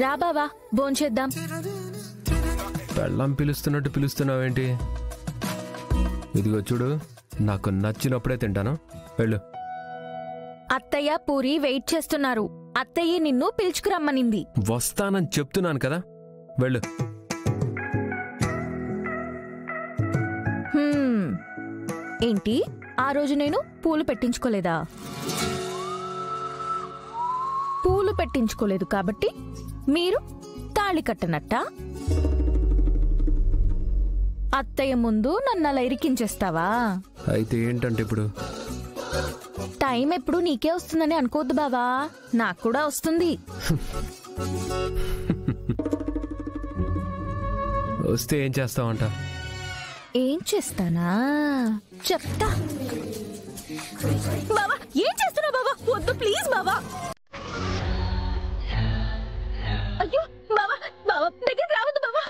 రా బావా భోంచేద్దాం. పెళ్ళం పిలుస్తున్నట్టు పిలుస్తున్నావేంటి? ఇదిగో చూడు, నాకు నచ్చినప్పుడే తింటాను. వెళ్ళు. అత్తయ్య పూరి వెయిట్ చేస్తున్నారు. అత్తయ్య నిన్ను పిలుచుకురమ్మనింది. వస్తానని చెప్తున్నాను కదా, వెళ్ళు. ఏంటి ఆ రోజు నేను పూలు పెట్టించుకోలేదా? పూలు పెట్టించుకోలేదు కాబట్టి మీరు తాళి కట్టనట్టా? అత్తయ్య ముందు నన్ను అలా ఇరికించేస్తావా? అయితే ఏంటంటే ఇప్పుడు టైం ఎప్పుడు నీకే వస్తుందని అనుకోవద్దు బావా, నాకు కూడా వస్తుంది. వస్తే ఏం చేస్తావంట? ఏం చేస్తానా చెప్తా. బావా ఏం చేస్తున్నావు బావా? వద్దు ప్లీజ్ బావా. అయ్యో బావా, బావా దగ్గర రావద్దు బావా,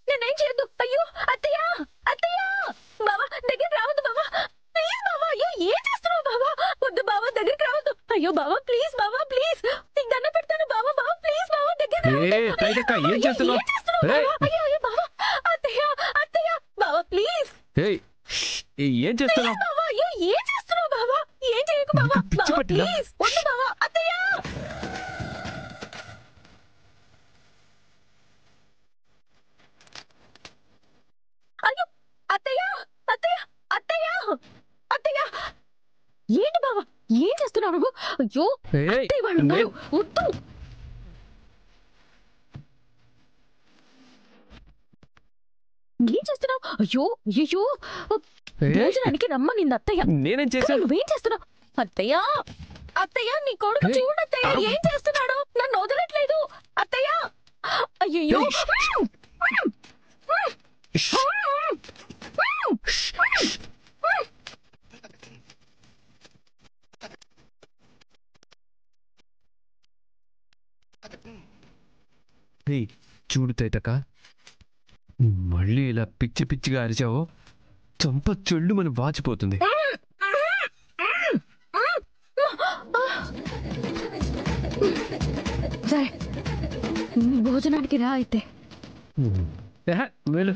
నేనేం చేయొద్దు. అయ్యో అత్తయ్య, అత్తయ్య, బావా దగ్గర రావద్దు బావా, ప్లీజ్ బావా. అయ్యో ఏం చేస్తున్నావు బావా? వద్దు బావా దగ్గరికి రావద్దు. అయ్యో బావా ప్లీజ్ బావా, ప్లీజ్ నీకు దండం పెడతాను బావా, బావా ప్లీజ్ బావా దగ్గర ఏం చేస్తున్నావు? అయ్యో అయ్యో బావా, అత్తయ్య, అత్తయ్య, బావా ప్లీజ్. ఏం చేస్తున్నావు? బావా అయ్యో ఏం చేస్తున్నావు బావా? ఏం చేయకు బావా, బావా ప్లీజ్ వద్దు బావా. అత్తయ్య, అయ్యో అత్తయ్య, అత్తయ్య, అత్తయ్య, అత్తయ్య, ఏంటి బావా ఏం చేస్తున్నావు నువ్వు? అయ్యో అత్తయ్య వాళ్ళు ఉన్నారు, వద్దు. ఏం చేస్తున్నావు? అయ్యో అయ్యో భోజనానికి రమ్మనింది అత్తయ్య. నేనేం చేశాను? నువ్వేం చేస్తున్నావు? అత్తయ్య, అత్తయ్య నీ కొడుకు చూడత్తయ్య ఏం చేస్తున్నాడు? నన్ను వదలట్లేదు అత్తయ్య. అయ్యో చూడు తైతక, మళ్ళీ ఇలా పిచ్చి పిచ్చిగా అరిచావో చంప చెళ్ళు మన వాచిపోతుంది. సరే భోజనానికి రా అయితే. వెళ్ళు.